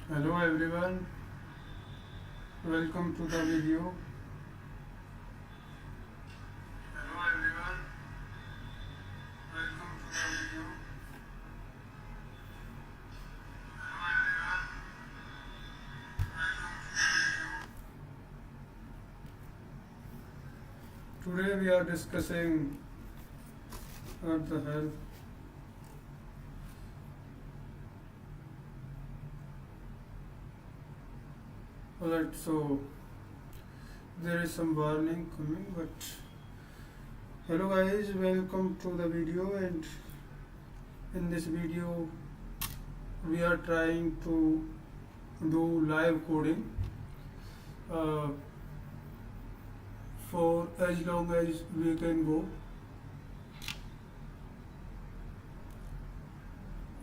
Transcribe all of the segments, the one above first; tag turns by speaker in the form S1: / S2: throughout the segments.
S1: Hello everyone, welcome to the video. Hello everyone, welcome to the video. Hello everyone, welcome to the video. Today we are discussing what the hell. Alright, so there is some warning coming, but hello guys, welcome to the video. And in this video we are trying to do live coding for as long as we can go.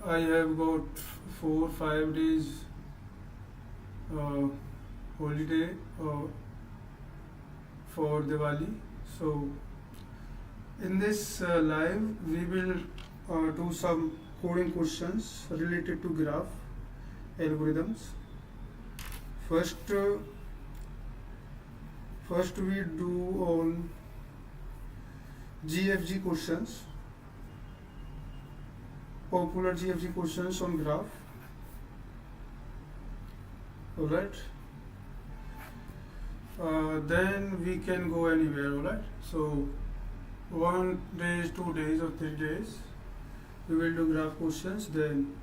S1: I have got 4-5 days holiday for Diwali. So in this live we will do some coding questions related to graph algorithms. First we do on GFG questions, popular GFG questions on graph. Alright, then we can go anywhere. Alright, so 1 day, 2 days or 3 days we will do graph questions, then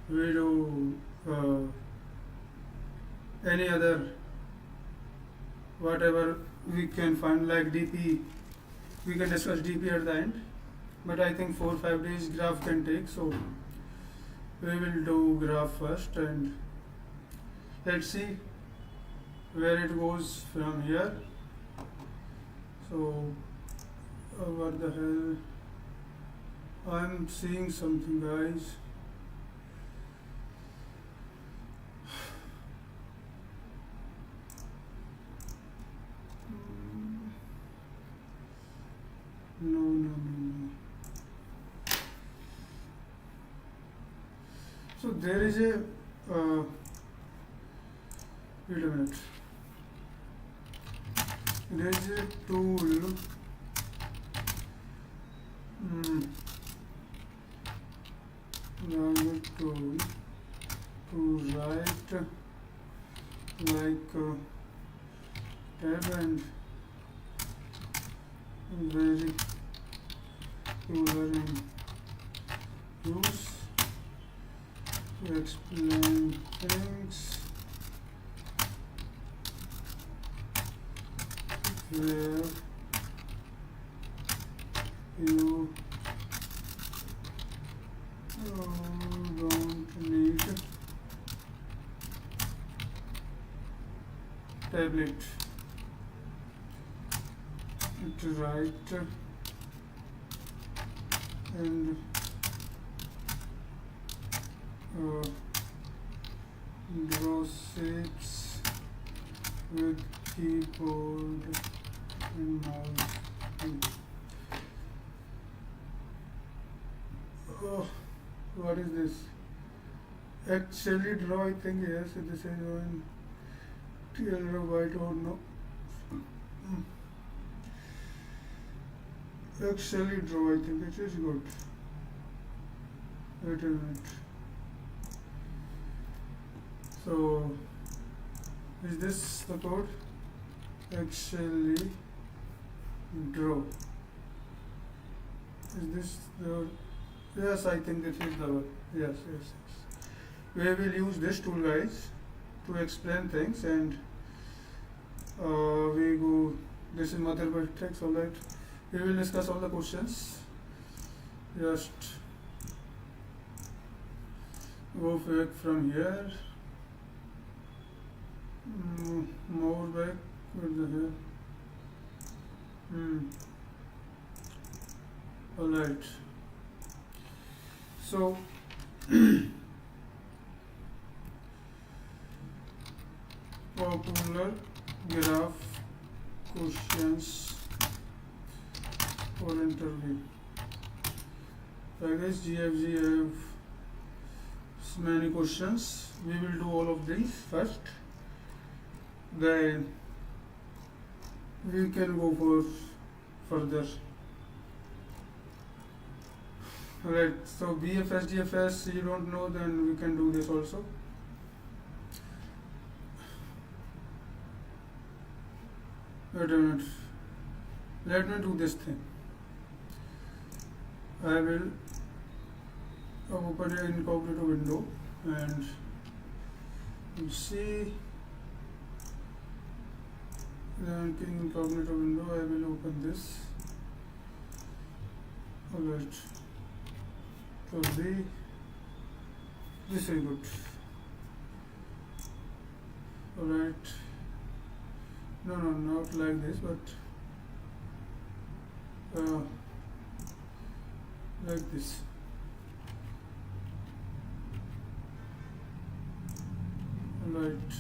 S1: we do any other whatever we can find, like DP. We can discuss DP at the end, but I think 4-5 days graph can take, so we will do graph first and let's see where it goes from here. So what the hell, I'm seeing something, guys. No. So there is a wait a minute. There is a tool. Now tool to write like tab and very clever in use to explain things where you don't need tablet to write and draw shapes with keyboard and mouse. Oh, what is this? Actually draw, I think. Yes, this is on TL white or no. Actually draw, I think it is good. Wait a minute. So is this the code? Actually draw. Is this the? Yes, I think this is the one. Yes. We will use this tool, guys, to explain things, and we go. This is mother matrix. All right. We will discuss all the questions. Just go back from here. More back. What the hell? All right. So. Popular graph questions for interview. I guess GFG have many questions. We will do all of these first. Then we can go for further. Alright, so BFS, GFS, you don't know, then we can do this also. Wait a minute. Let me do this thing. I will open an incognito window and you see the incognito window. I will open this. Alright. So this is good. Alright. No, not like this, but like this. Alright.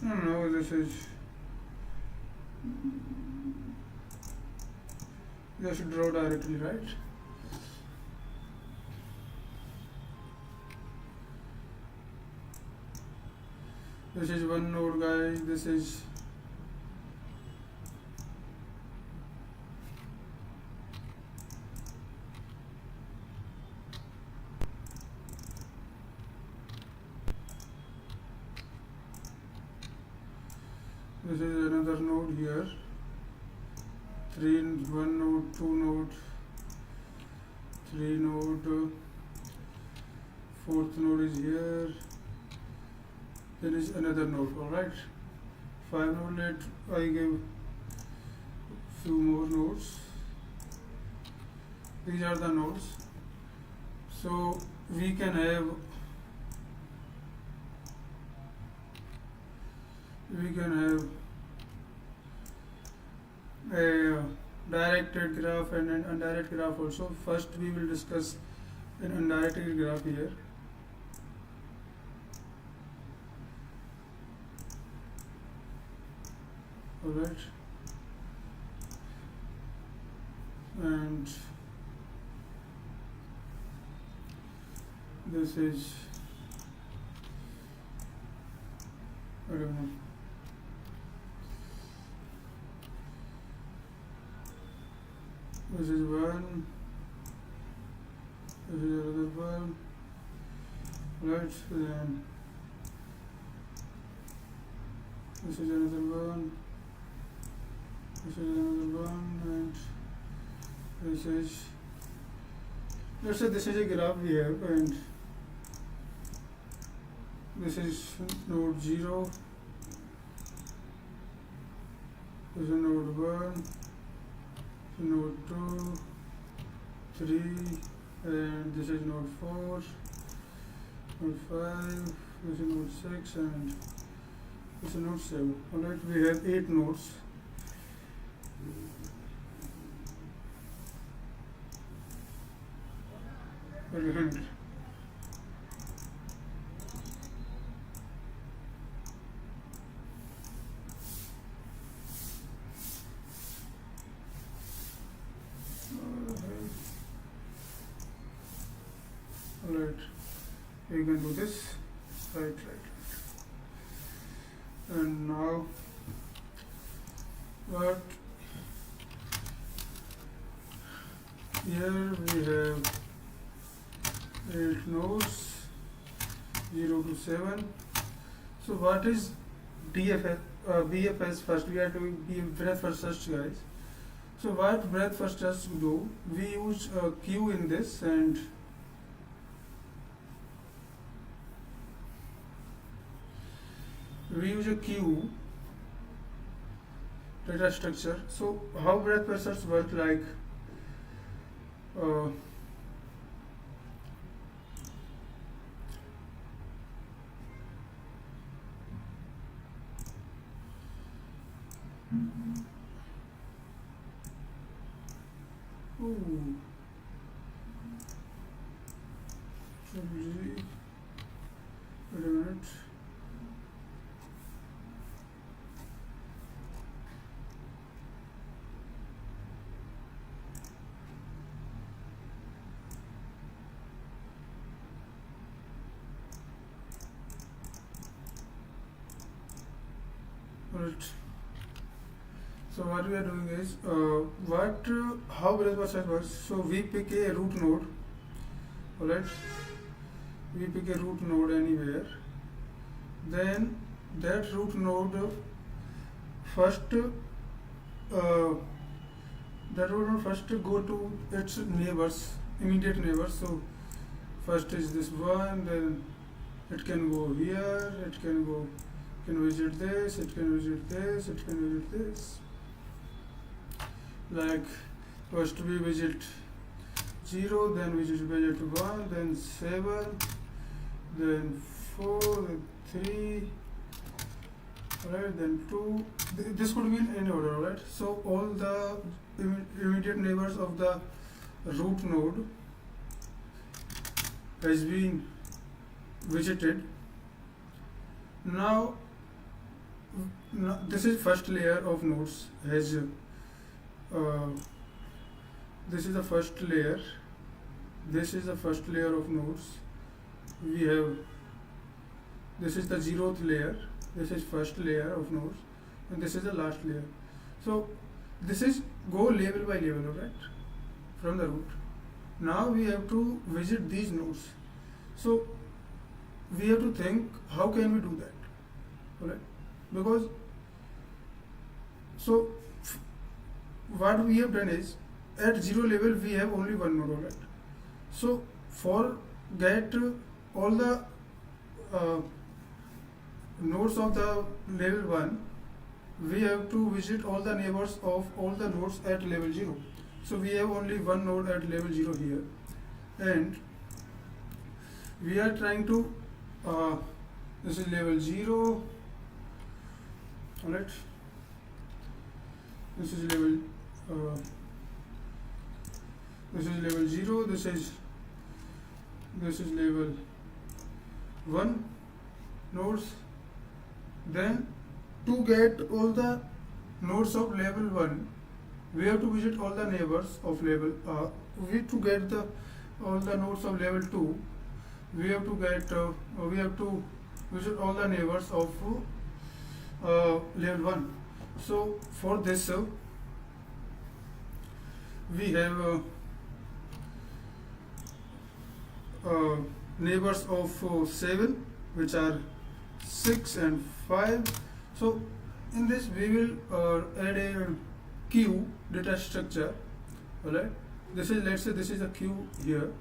S1: No, this is just draw directly, right? This is one node, guys. This is another node here. One node, two node, three node, fourth node is here. There is another node. All right. 5 node. Let I give few more nodes. These are the nodes. So we can have a directed graph and an undirected graph also. First we will discuss an undirected graph here. Alright, and this is, I don't know, this is one, this is another one, right, then this is another one, this is another one, and this is, let's say this is a graph we have, and this is node 0, this is node 1, node 2, 3, and this is node 4, node 5, this is node 6, and this is node 7. Alright, we have 8 nodes. Alright. Alright, we can do this. Right. And now what here we have 8 nodes, 0 to 7. So what is DFS, BFS first? We are doing breadth first search, guys. So what breadth first search do? We use a queue in this, and we use a queue data structure. So how breadth process work like uh, ooh, so wait a minute. Alright. So what we are doing is how breadth process works. So we pick a root node. Alright. We pick a root node anywhere. Then that root node first go to its neighbors, immediate neighbors. So first is this one, then it can go here, it can visit this, it can visit this, it can visit this. Like first we visit 0, then we visit 1, then 7, then 4, then 3, alright, then 2. This could be in any order, right? So all the immediate neighbors of the root node has been visited. Now this is first layer of nodes. This is the first layer. This is the first layer of nodes. We have, this is the 0th layer. This is first layer of nodes, and this is the last layer. So this is go level by level, right? From the root. Now we have to visit these nodes. So we have to think, how can we do that? Alright? Because so what we have done is, at 0 level we have only one node, alright? So for get all the nodes of the level 1, we have to visit all the neighbors of all the nodes at level 0. So we have only one node at level 0 here, and we are trying to this is level 0, alright, this is level 0, this is level 1 nodes. Then to get all the nodes of level 1, we have to visit all the neighbors of level to get all the nodes of level 2, we have to visit all the neighbors of level 1. So for this we have neighbors of 7, which are 6 and 5. So in this we will add a queue data structure. Alright, this is, let's say this is a queue here,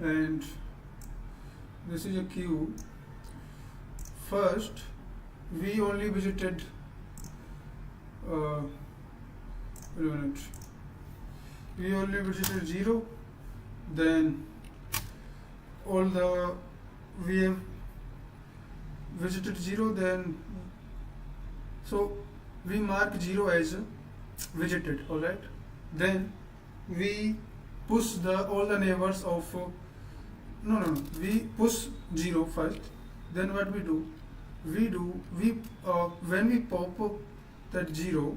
S1: and this is a queue. First we only visited wait a minute. We only visited 0, then we have visited 0, then so we mark 0 as visited, alright. Then we push all the neighbors of we push 0 first. Then what we do, when we pop up that 0,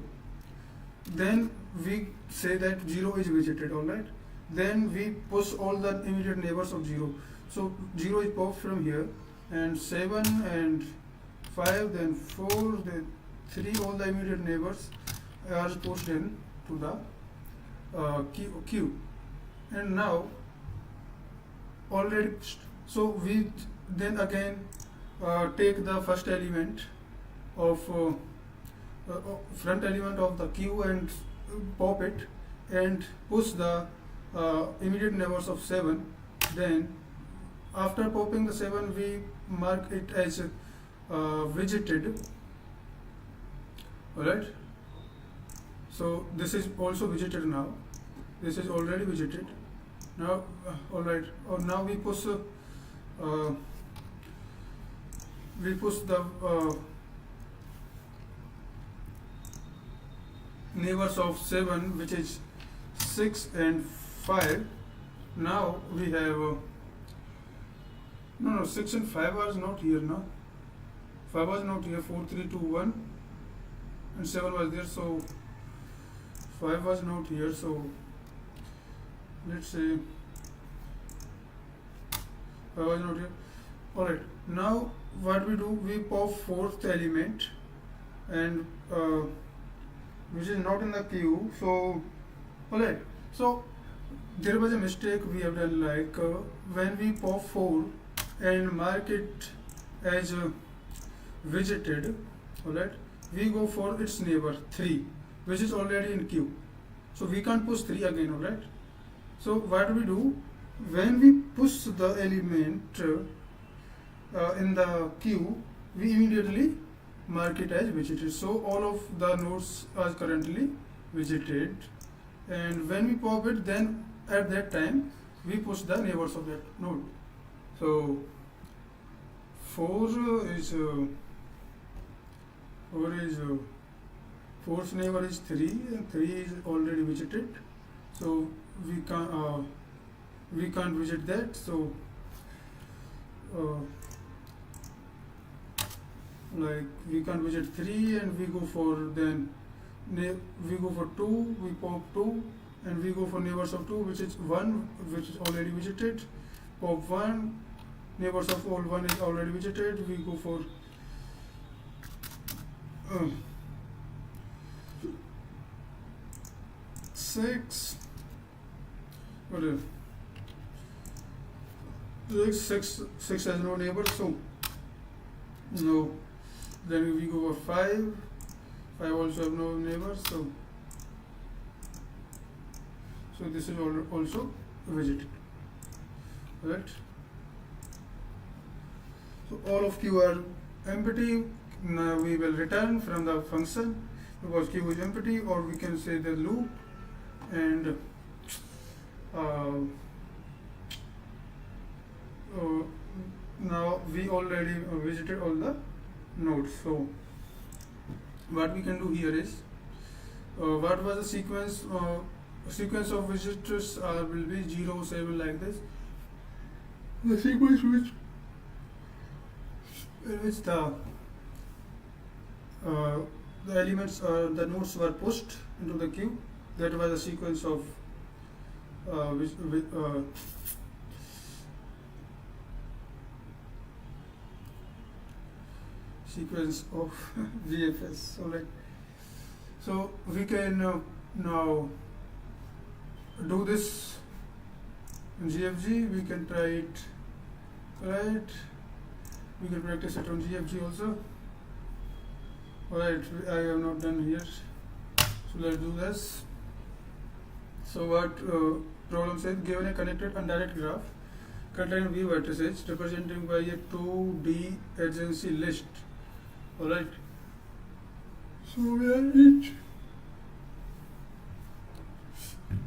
S1: then we say that 0 is visited, alright. Then we push all the immediate neighbors of 0. So 0 is popped from here, and 7 and 5, then 4, then 3, all the immediate neighbors are pushed in to the queue. And now already, so we then again take the first element of front element of the queue and pop it and push the immediate neighbors of 7. Then after popping the 7, we mark it as widgeted. Alright, so this is also widgeted now. This is already widgeted. Now, alright, now we push the neighbors of 7, which is 6 and 5. Now we have no 6 and 5 was not here now. 5 was not here. 4 3 2 1 and 7 was there, so 5 was not here. So let's say 5 was not here. Alright, now what we do, we pop 4th element, and which is not in the queue. So alright, so there was a mistake we have done, like when we pop 4 and mark it as widgeted, alright, we go for its neighbor 3, which is already in queue, so we can't push 3 again. Alright, so what we do, when we push the element in the queue, we immediately mark it as widgeted, so all of the nodes are currently widgeted, and when we pop it, then at that time we push the neighbors of that node. So 4 is 4th neighbor is 3, and 3 is already widgeted, so we can't widget that. So like we can't widget 3, and we go for we go for 2, we pop 2, and we go for neighbors of 2, which is 1, which is already widgeted. Pop 1, neighbors of all 1 is already widgeted. We go for 6, whatever. 6 has no neighbors, so no. Then we go for 5. 5 also have no neighbors, so this is also widgeted. Right? So all of Q are empty. Now we will return from the function because Q is empty, or we can say the loop, and now we already visited all the nodes. So what we can do here is, what was the sequence of visitors will be 0 7 like this. The sequence in which the elements the nodes were pushed into the queue, that was the sequence of sequence of VFS. Alright, so we can now do this in GFG. We can try it. Right, we can practice it on GFG also. Alright, I have not done here, so let's do this. So what problem says, given a connected undirect graph containing V vertices representing by a 2D adjacency list. Alright, so where each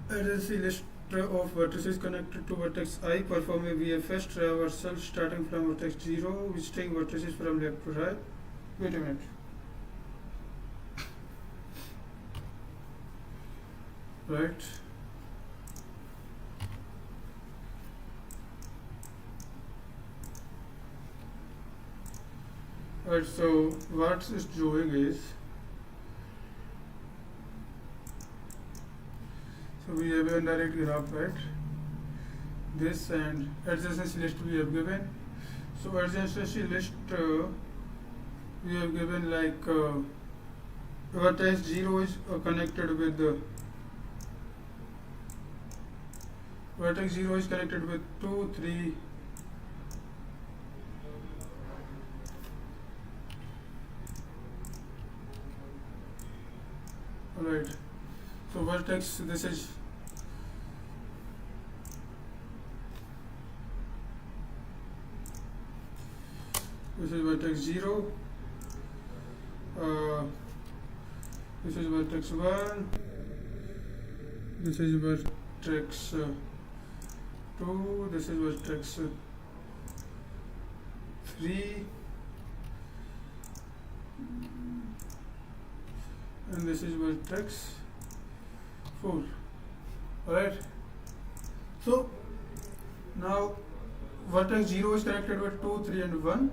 S1: adjacency list of vertices connected to vertex I perform a VFS traversal starting from vertex 0, visiting vertices from left to right. Wait a minute. Right. Right, so what it's doing is, so we have a direct graph, right? This and adjacency list we have given. So adjacency list we have given like vertex 0 is connected with the vertex 0 is connected with 2, 3. Alright, so vertex, this is This is vertex 0. This is vertex 1. This is vertex 2. This is vertex 3. And this is vertex 4. Alright. So now vertex 0 is connected with 2, 3 and 1.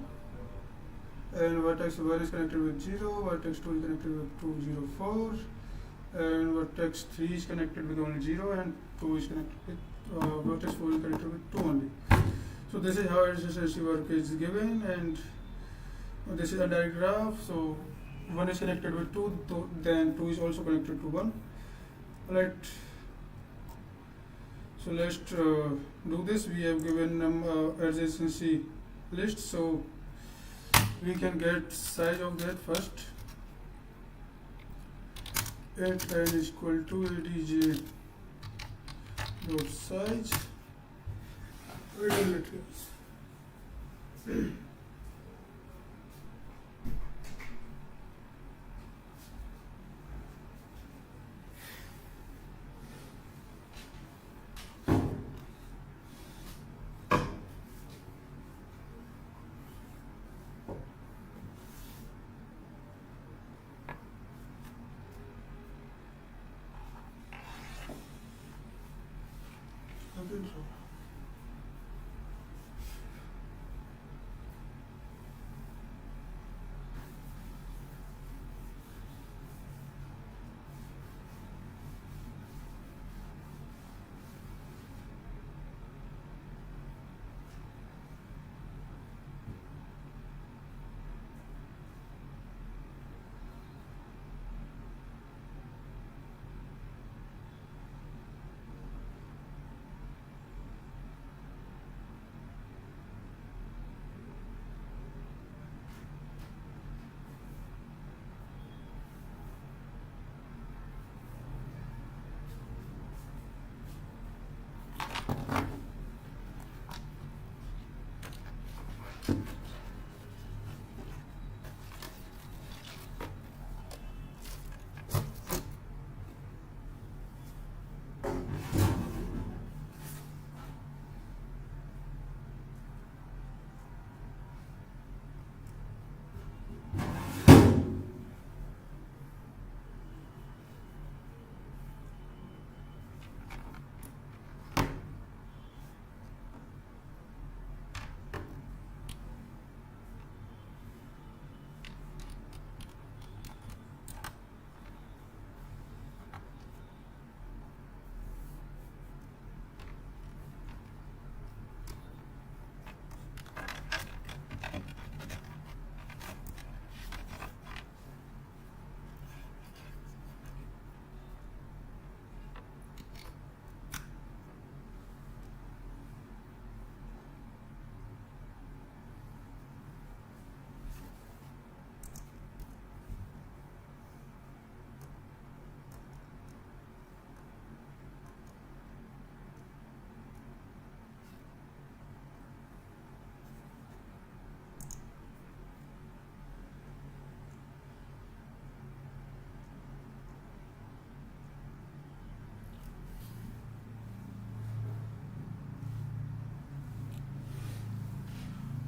S1: And vertex 1 is connected with 0, vertex 2 is connected with 2, 0, 4, and vertex 3 is connected with only 0, and 2 is connected with, vertex 4 is connected with 2 only. So this is how SSLC work is given, and this is a direct graph. So 1 is connected with 2, then 2 is also connected to 1. Alright. So let's do this. We have given adjacency list, so we can get size of that first. 8n is equal to adj dot size. We will let it. I think so.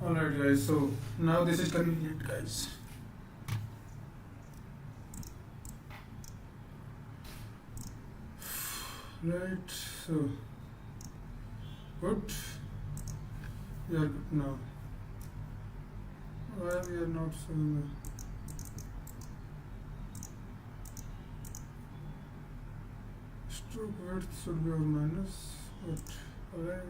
S1: Alright guys, so now this is convenient guys. Right, so good. We are good now. Why we are not showing the stroke width should be on minus, but alright.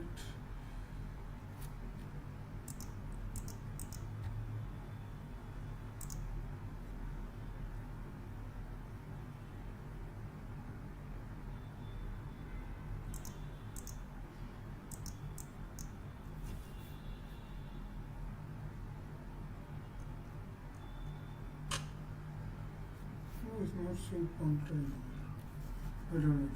S1: It's not so content. I don't know.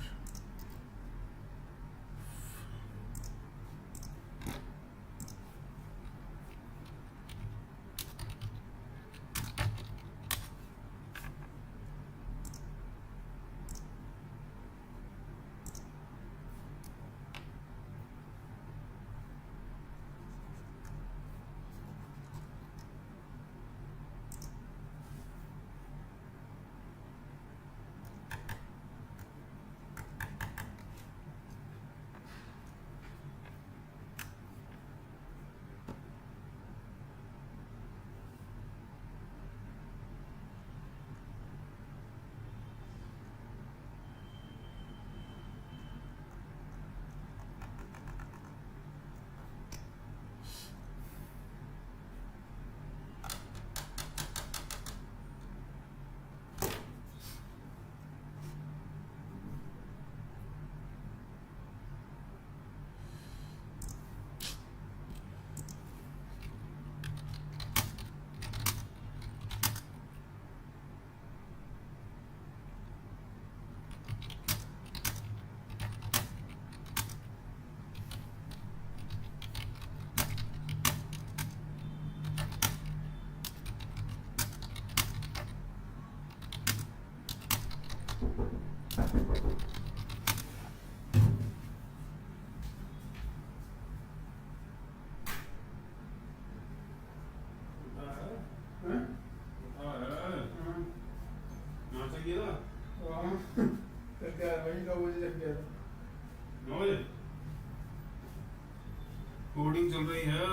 S2: Recording चल रही है।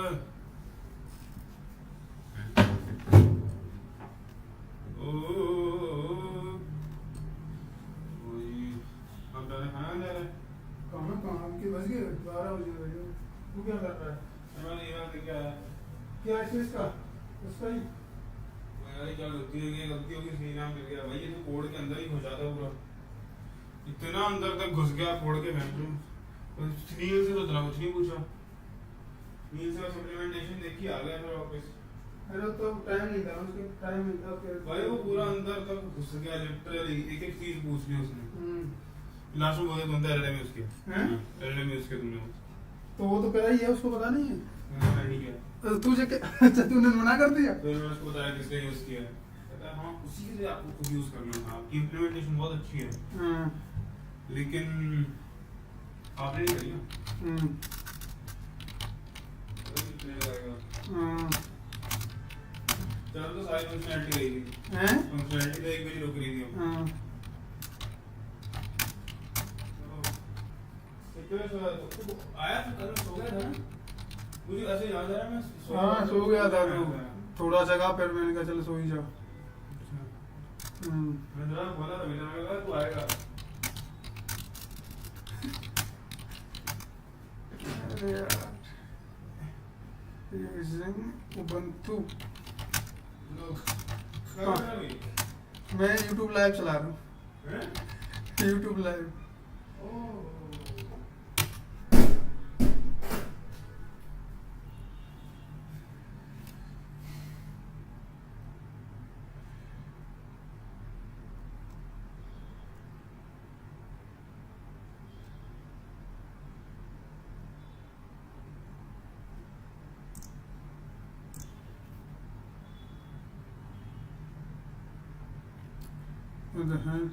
S1: कहाँ के बज गए 12 बजे बजे। तू क्या कर रहा है? क्या है इसका? उसका ही
S2: क्या गलती होगी श्री नाम गिर गया भाई। ये तो कोड के अंदर ही घुस जाता पूरा, इतना अंदर तक घुस गया कोड के। सुनील से तो इतना कुछ नहीं पूछा, सुनील से सप्लीमेंटेशन देखी आ गया फिर वापस।
S1: अरे तो टाइम नहीं था उसके, टाइम नहीं था फिर
S2: भाई वो पूरा अंदर तक घुस गया लिटरली, एक एक चीज पूछ ली उसने। लास्ट में बोले तुमने एलएलएम यूज किया, एलएलएम यूज किया तुमने,
S1: तो वो तो करा ही है, उसको पता नहीं है।
S2: मैंने नहीं किया।
S1: तुझे अच्छा तूने मना कर दिया?
S2: तो मैंने उसको बताया किसने यूज किया है, कहता है हाँ उसी के लिए आपको खुद यूज करना था, आपकी इम्प्लीमेंटेशन बहुत अच्छी है लेकिन आपने नहीं करी ना। चलो तो सारी फंक्शनैलिटी गई थी, फंक्शनैलिटी तो एक भी रुक रही थी। आया तो कल सो गया था ना, मुझे ऐसे याद आया मैं
S1: सो गया था तो थोड़ा जगह, फिर मैंने कहा चलो सो ही जाओ।
S2: मैंने जरा बोला था, मैंने कहा तू आएगा।
S1: अरे यार उबंटू मैं YouTube लाइव चला रहा हूँ, YouTube live. What the hell?